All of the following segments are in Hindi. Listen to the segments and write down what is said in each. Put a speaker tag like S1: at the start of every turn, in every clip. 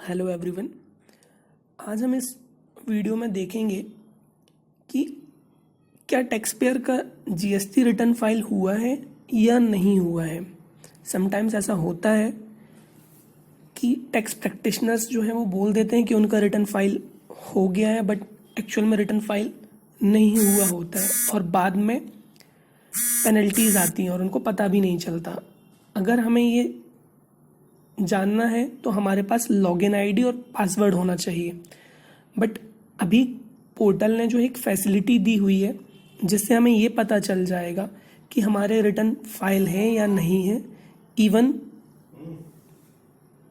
S1: Hello everyone. आज हम इस वीडियो में देखेंगे कि क्या टैक्स पेयर का जीएसटी रिटर्न फाइल हुआ है या नहीं हुआ है। समटाइम्स ऐसा होता है कि टैक्स प्रैक्टिशनर्स जो हैं वो बोल देते हैं कि उनका रिटर्न फाइल हो गया है, बट एक्चुअल में रिटर्न फाइल नहीं हुआ होता है और बाद में पेनल्टीज आती हैं और उनको पता भी नहीं चलता। अगर हमें ये जानना है तो हमारे पास लॉगिन आईडी और पासवर्ड होना चाहिए। बट अभी पोर्टल ने जो एक फैसिलिटी दी हुई है जिससे हमें ये पता चल जाएगा कि हमारे रिटर्न फाइल है या नहीं है, इवन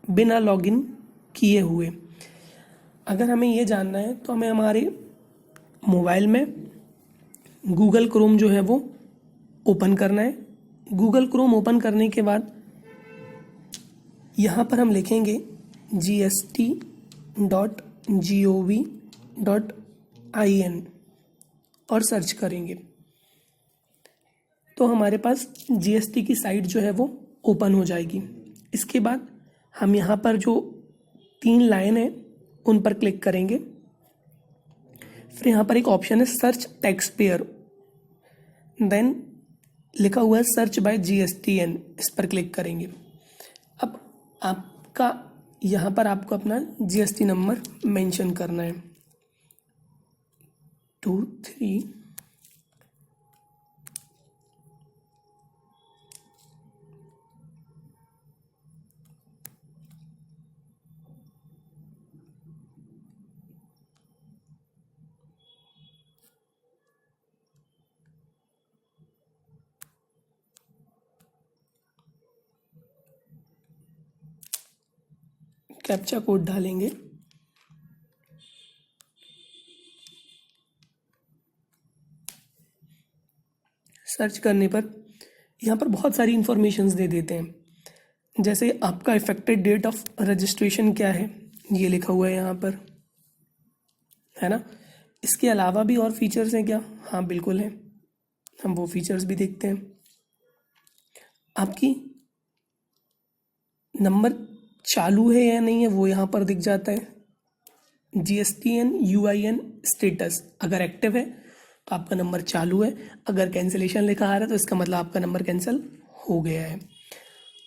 S1: बिना लॉगिन किए हुए। अगर हमें ये जानना है तो हमें हमारे मोबाइल में गूगल क्रोम जो है वो ओपन करना है। गूगल क्रोम ओपन करने के बाद यहाँ पर हम लिखेंगे gst.gov.in और सर्च करेंगे तो हमारे पास जीएसटी की साइट जो है वो ओपन हो जाएगी। इसके बाद हम यहाँ पर जो 3 लाइन है उन पर क्लिक करेंगे। फिर यहाँ पर एक ऑप्शन है सर्च टैक्स पेयर, देन लिखा हुआ है सर्च बाय जीएसटीएन, इस पर क्लिक करेंगे। अब आपका यहाँ पर आपको अपना जीएसटी नंबर मेंशन करना है 23 कैप्चा कोड डालेंगे। सर्च करने पर यहाँ पर बहुत सारी इंफॉर्मेशंस दे देते हैं, जैसे आपका इफेक्टेड डेट ऑफ रजिस्ट्रेशन क्या है, ये लिखा हुआ है यहाँ पर, है ना। इसके अलावा भी और फीचर्स हैं क्या? हाँ बिल्कुल है, हम वो फीचर्स भी देखते हैं। आपकी नंबर चालू है या नहीं है वो यहाँ पर दिख जाता है। जीएसटीएन यूआईएन स्टेटस अगर एक्टिव है तो आपका नंबर चालू है, अगर कैंसिलेशन लिखा आ रहा है तो इसका मतलब आपका नंबर कैंसिल हो गया है।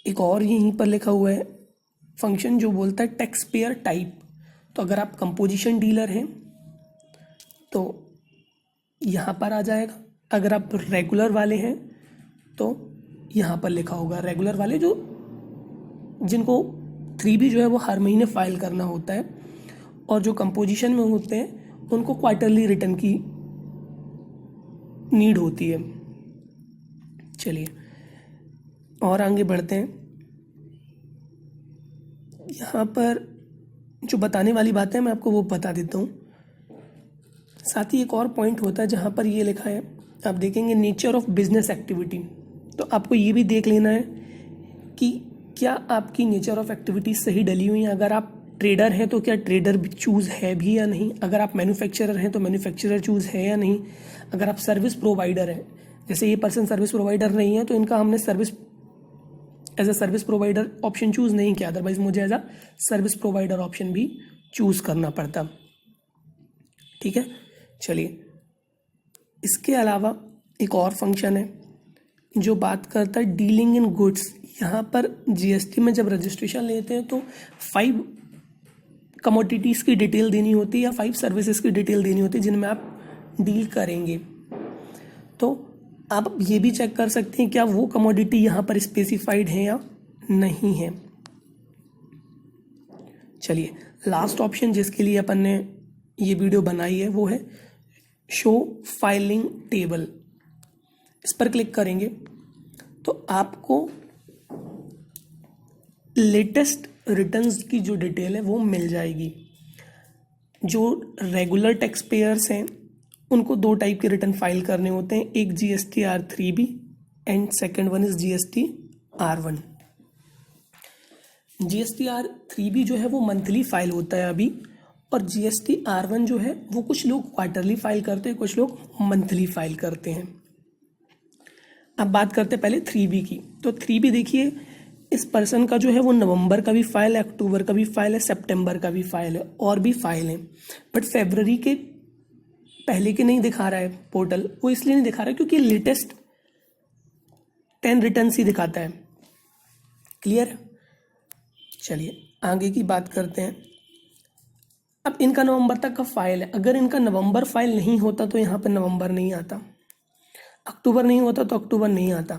S1: एक और यहीं पर लिखा हुआ है फंक्शन जो बोलता है टैक्स पेयर टाइप, तो अगर आप कंपोजिशन डीलर हैं तो यहाँ पर आ जाएगा। अगर आप रेगुलर वाले हैं तो यहाँ पर लिखा होगा रेगुलर वाले, जो जिनको 3B जो है वो हर महीने फाइल करना होता है, और जो कंपोजिशन में होते हैं उनको क्वार्टरली रिटर्न की नीड होती है। चलिए और आगे बढ़ते हैं। यहाँ पर जो बताने वाली बात है मैं आपको वो बता देता हूँ। साथ ही एक और पॉइंट होता है जहाँ पर ये लिखा है, आप देखेंगे नेचर ऑफ बिजनेस एक्टिविटी, तो आपको ये भी देख लेना है कि क्या आपकी नेचर ऑफ एक्टिविटी सही डली हुई है। अगर आप ट्रेडर हैं तो क्या ट्रेडर चूज़ है भी या नहीं, अगर आप मैन्युफैक्चरर हैं तो मैन्युफैक्चरर चूज़ है या नहीं, अगर आप सर्विस प्रोवाइडर हैं, जैसे ये पर्सन सर्विस प्रोवाइडर नहीं है तो इनका हमने service as a service provider option choose नहीं किया, अदरवाइज मुझे as a service provider option भी चूज़ करना पड़ता। ठीक है, चलिए इसके अलावा एक और फंक्शन है जो बात करता है डीलिंग इन गुड्स। यहाँ पर जीएसटी में जब रजिस्ट्रेशन लेते हैं तो 5 कमोडिटीज़ की डिटेल देनी होती है या 5 सर्विसेज की डिटेल देनी होती है जिनमें आप डील करेंगे। तो आप ये भी चेक कर सकते हैं क्या वो कमोडिटी यहाँ पर स्पेसिफाइड है या नहीं है। चलिए लास्ट ऑप्शन जिसके लिए अपन ने ये वीडियो बनाई है वो है शो फाइलिंग टेबल। इस पर क्लिक करेंगे तो आपको लेटेस्ट रिटर्न्स की जो डिटेल है वो मिल जाएगी। जो रेगुलर टैक्स पेयर्स हैं उनको 2 टाइप के रिटर्न फाइल करने होते हैं, एक GSTR3B and second one is GSTR1। GSTR3B जो है वो मंथली फाइल होता है अभी, और GSTR1 जो है वो कुछ लोग क्वार्टरली फाइल करते हैं, कुछ लोग मंथली फाइल करते हैं। अब बात करते हैं पहले 3B की। तो 3B देखिए इस पर्सन का जो है वो नवंबर का भी फाइल है, अक्टूबर का भी फाइल है, सितंबर का भी फाइल है, और भी फाइल है, बट फरवरी के पहले के नहीं दिखा रहा है पोर्टल। वो इसलिए नहीं दिखा रहा है क्योंकि लेटेस्ट 10 रिटर्न्स ही दिखाता है। क्लियर? चलिए आगे की बात करते हैं। अब इनका नवंबर तक का फाइल है, अगर इनका नवंबर फाइल नहीं होता तो यहाँ पर नवंबर नहीं आता, अक्टूबर नहीं होता तो अक्टूबर नहीं आता।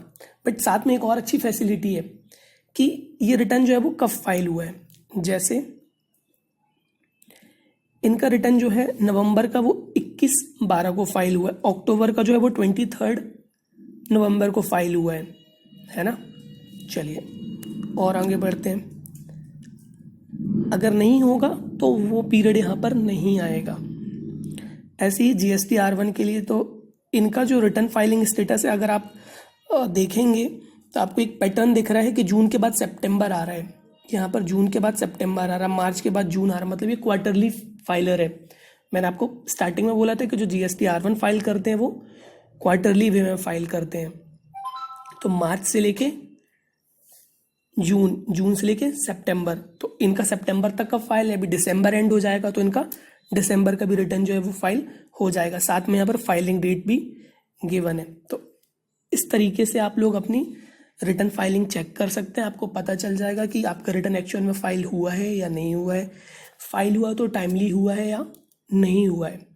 S1: बट साथ में एक और अच्छी फैसिलिटी है कि ये रिटर्न जो है वो कब फाइल हुआ है। जैसे इनका रिटर्न जो है नवंबर का वो 21/12 को फाइल हुआ है, अक्टूबर का जो है वो 23 नवंबर को फाइल हुआ है ना। चलिए और आगे बढ़ते हैं। अगर नहीं होगा तो वो पीरियड यहाँ पर नहीं आएगा। ऐसे ही जीएसटी R1 के लिए तो इनका जो रिटर्न फाइलिंग स्टेटस है, अगर आप देखेंगे तो आपको एक पैटर्न दिख रहा है कि जून के बाद सितंबर आ रहा है, यहाँ पर जून के बाद सितंबर आ रहा है, मार्च के बाद जून आ रहा है, मतलब ये क्वार्टरली फाइलर है। मैंने आपको स्टार्टिंग में बोला था कि जो जीएसटी R1 फाइल करते हैं वो क्वार्टरली वे में फाइल करते हैं। तो मार्च से लेके जून, जून से लेके सितंबर, तो इनका सितंबर तक का फाइल है। अभी दिसंबर एंड हो जाएगा तो इनका दिसंबर का भी रिटर्न जो है वो फाइल हो जाएगा। साथ में यहाँ पर फाइलिंग डेट भी गिवन है। तो इस तरीके से आप लोग अपनी रिटर्न फाइलिंग चेक कर सकते हैं। आपको पता चल जाएगा कि आपका रिटर्न एक्चुअल में फाइल हुआ है या नहीं हुआ है, फाइल हुआ तो टाइमली हुआ है या नहीं हुआ है।